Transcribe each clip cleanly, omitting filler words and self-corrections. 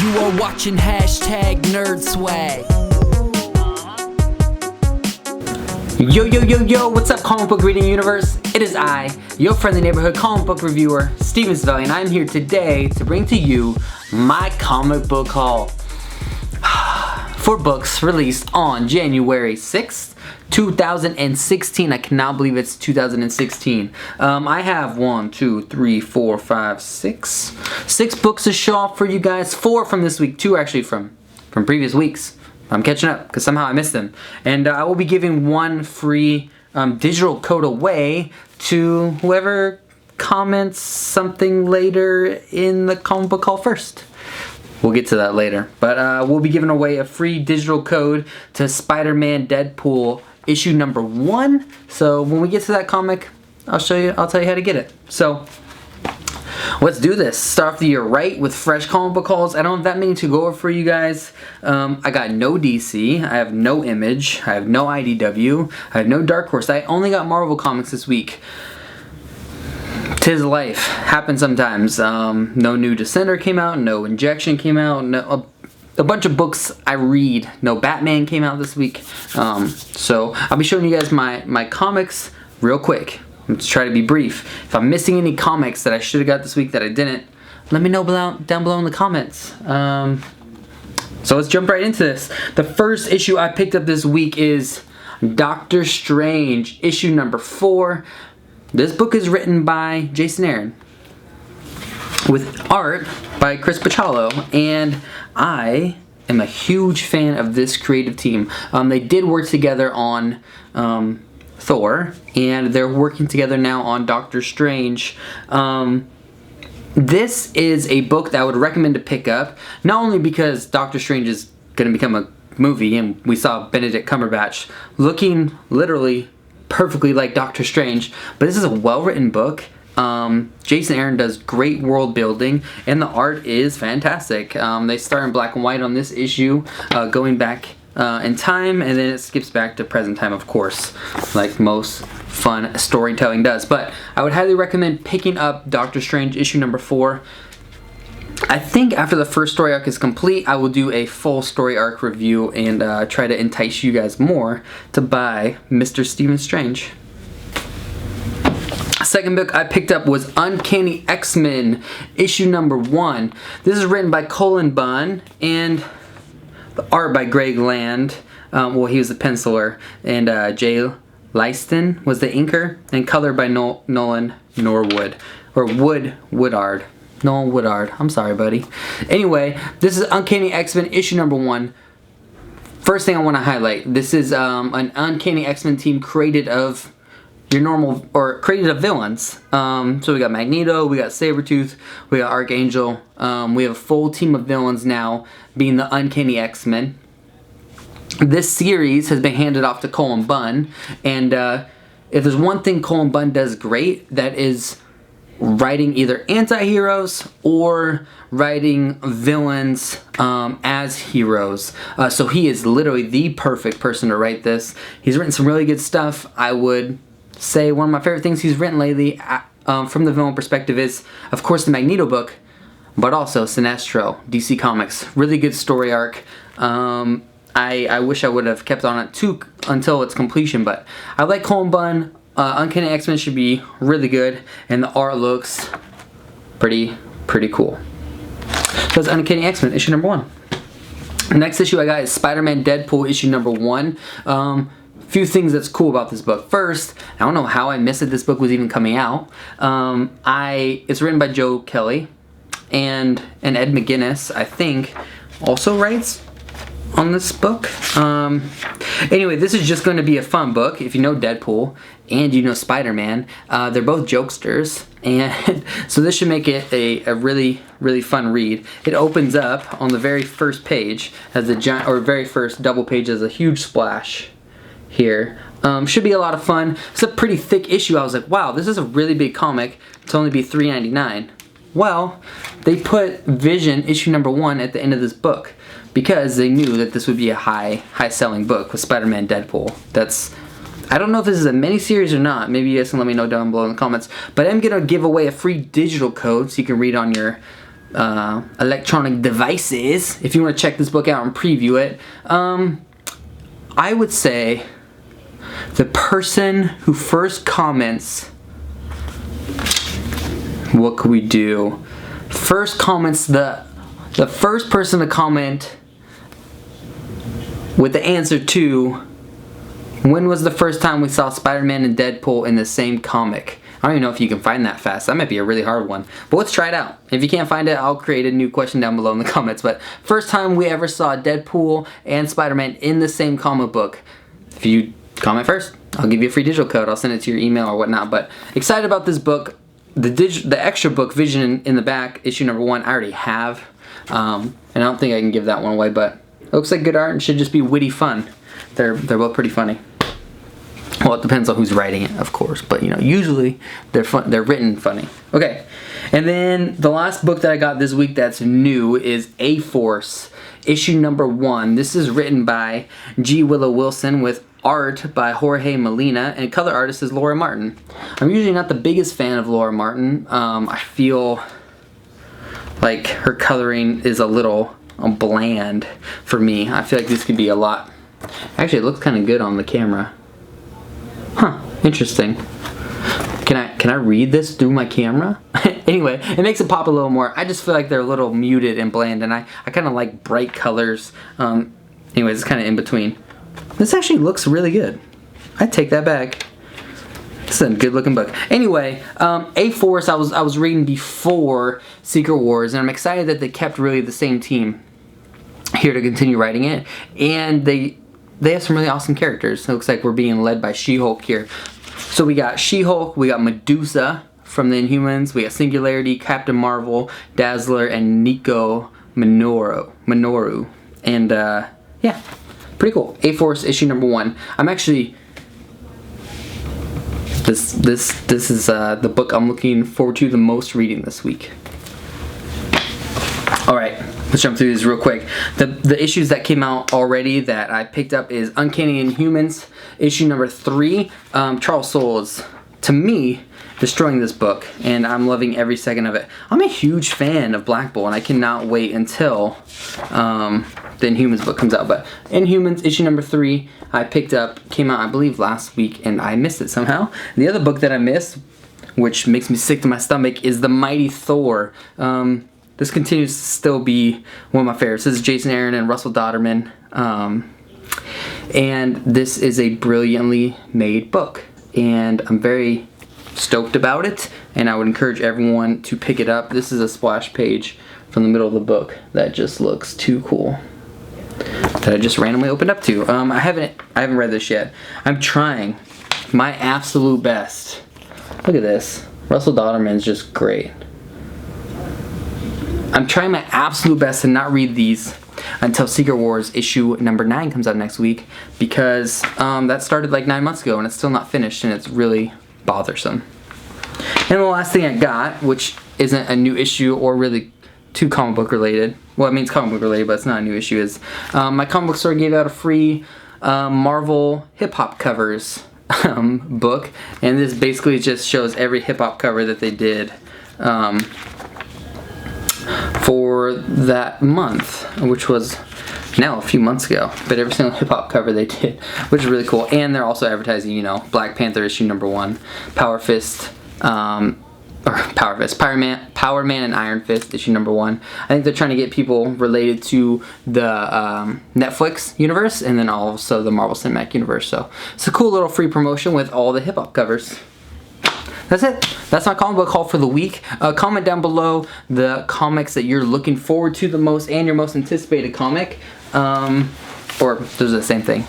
You are watching #Nerd Swag. Yo, what's up, comic book reading universe? It is I, your friendly neighborhood comic book reviewer, Stephen Savelli, and I'm here today to bring to you my comic book haul for books released on January 6th, 2016. I cannot believe it's 2016. I have 6 books to show off for you guys. 4 from this week, 2 actually from previous weeks. I'm catching up because somehow I missed them. And I will be giving 1 free digital code away to whoever comments something later in the comic book haul first. We'll get to that later. But we'll be giving away a free digital code to Spiderman Deadpool issue number 1. So when we get to that comic, I'll tell you how to get it. So let's do this. Start off the year right with fresh comic book hauls. I don't have that many to go over for you guys. I got no DC. I have no Image. I have no IDW. I have no Dark Horse. I only got Marvel Comics this week. 'Tis life. Happens sometimes. No new Descender came out. No Injection came out. A bunch of books I read. No Batman came out this week. So I'll be showing you guys my comics real quick. Let's try to be brief. If I'm missing any comics that I should have got this week that I didn't, let me know down below in the comments. So let's jump right into this. The first issue I picked up this week is Doctor Strange, issue number 4. This book is written by Jason Aaron with art by Chris Bachalo, and I am a huge fan of this creative team. They did work together on Thor, and they're working together now on Doctor Strange. This is a book that I would recommend to pick up, not only because Doctor Strange is going to become a movie, and we saw Benedict Cumberbatch looking literally perfectly like Doctor Strange, but this is a well-written book. Jason Aaron does great world building, and the art is fantastic. They start in black and white on this issue, going back in time, and then it skips back to present time, of course, like most fun storytelling does. But I would highly recommend picking up Doctor Strange issue number 4. I think after the first story arc is complete, I will do a full story arc review and try to entice you guys more to buy Mr. Stephen Strange. Second book I picked up was Uncanny X-Men, issue number 1. This is written by Cullen Bunn, and the art by Greg Land. Well, he was the penciler, and Jay Leiston was the inker, and colored by Nolan Norwood, or Woodard. Nolan Woodard. I'm sorry, buddy. Anyway, this is Uncanny X-Men, issue number 1. First thing I want to highlight, this is an Uncanny X-Men team created of created of villains. So we got Magneto, we got Sabretooth, we got Archangel. We have a full team of villains now, being the Uncanny X-Men. This series has been handed off to Cullen Bunn, and if there's one thing Cullen Bunn does great, that is writing either anti-heroes or writing villains as heroes. So he is literally the perfect person to write this. He's written some really good stuff. I would say one of my favorite things he's written lately from the villain perspective is, of course, the Magneto book, but also Sinestro, DC Comics. Really good story arc. I wish I would have kept on it until its completion, but I like Cullen Bunn. Uncanny X-Men should be really good, and the art looks pretty cool. So that's Uncanny X-Men, issue number 1. Next issue I got is Spiderman Deadpool, issue number 1. Few things that's cool about this book. First, I don't know how I missed that this book was even coming out. It's written by Joe Kelly, and Ed McGuinness, I think, also writes on this book. Anyway, this is just going to be a fun book. If you know Deadpool and you know Spider-Man, they're both jokesters, and so this should make it a really fun read. It opens up on the very first page as a giant, or very first double page as a huge splash here. Should be a lot of fun. It's a pretty thick issue. I was like, wow, this is a really big comic to only be $3.99. Well, they put Vision issue number 1 at the end of this book because they knew that this would be a high selling book with Spider-Man Deadpool. I don't know if this is a mini-series or not. Maybe you guys can let me know down below in the comments. But I'm going to give away a free digital code so you can read on your electronic devices, if you want to check this book out and preview it, I would say the person who first comments, what could we do? First comments, the first person to comment with the answer to when was the first time we saw Spider-Man and Deadpool in the same comic. I don't even know if you can find that fast. That might be a really hard one. But let's try it out. If you can't find it, I'll create a new question down below in the comments. But first time we ever saw Deadpool and Spider-Man in the same comic book. If you comment first, I'll give you a free digital code. I'll send it to your email or whatnot. But excited about this book. The extra book, Vision in the back, issue number 1, I already have. And I don't think I can give that one away. But it looks like good art and should just be witty fun. They're both pretty funny. Well, it depends on who's writing it, of course, but you know, usually they're written funny. Okay, and then the last book that I got this week that's new is A-Force, issue number 1. This is written by G. Willow Wilson with art by Jorge Molina, and color artist is Laura Martin. I'm usually not the biggest fan of Laura Martin. I feel like her coloring is a little bland for me. I feel like this could be a lot. Actually, it looks kind of good on the camera. Huh, interesting. Can I read this through my camera? Anyway, it makes it pop a little more. I just feel like they're a little muted and bland, and I kind of like bright colors. Anyways, it's kind of in between. This actually looks really good. I take that back. It's a good looking book. Anyway, A-Force I was reading before Secret Wars, and I'm excited that they kept really the same team here to continue writing it, and they have some really awesome characters. It looks like we're being led by She-Hulk here. So we got She-Hulk, we got Medusa from the Inhumans, we got Singularity, Captain Marvel, Dazzler, and Nico Minoru. And yeah, pretty cool. A-Force issue number 1. I'm actually this is the book I'm looking forward to the most reading this week. All right. Let's jump through these real quick. The issues that came out already that I picked up is Uncanny Inhumans, issue number 3. Charles Soule is, to me, destroying this book, and I'm loving every second of it. I'm a huge fan of Black Bull, and I cannot wait until the Inhumans book comes out. But Inhumans, issue number 3, I picked up, came out, I believe, last week, and I missed it somehow. The other book that I missed, which makes me sick to my stomach, is the Mighty Thor. This continues to still be one of my favorites. This is Jason Aaron and Russell Dodderman. And this is a brilliantly made book. And I'm very stoked about it. And I would encourage everyone to pick it up. This is a splash page from the middle of the book that just looks too cool. That I just randomly opened up to. I haven't read this yet. I'm trying my absolute best. Look at this. Russell Dodderman's just great. I'm trying my absolute best to not read these until Secret Wars issue number 9 comes out next week, because that started like 9 months ago and it's still not finished, and it's really bothersome. And the last thing I got, which isn't a new issue or really too comic book related, well, it means comic book related, but it's not a new issue, is my comic book store gave out a free Marvel hip hop covers book, and this basically just shows every hip hop cover that they did for that month, which was now a few months ago, but every single hip-hop cover they did, which is really cool. And they're also advertising, you know, Black Panther issue number 1, Power Man and Iron Fist issue number 1. I think they're trying to get people related to the Netflix universe and then also the Marvel Cinematic Universe. So it's a cool little free promotion with all the hip-hop covers. That's it. That's my comic book haul for the week. Comment down below the comics that you're looking forward to the most and your most anticipated comic. Or those are the same thing.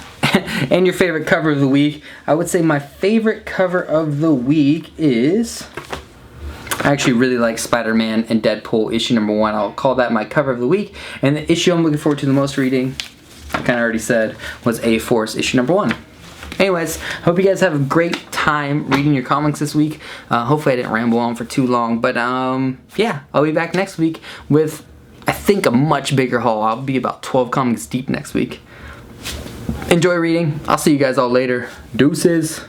And your favorite cover of the week. I would say my favorite cover of the week is... I actually really like Spider-Man and Deadpool issue number 1. I'll call that my cover of the week. And the issue I'm looking forward to the most reading, I kind of already said, was A-Force issue number 1. Anyways, hope you guys have a great time reading your comics this week. Hopefully I didn't ramble on for too long, but yeah, I'll be back next week with, I think, a much bigger haul. I'll be about 12 comics deep next week. Enjoy reading. I'll see you guys all later. Deuces.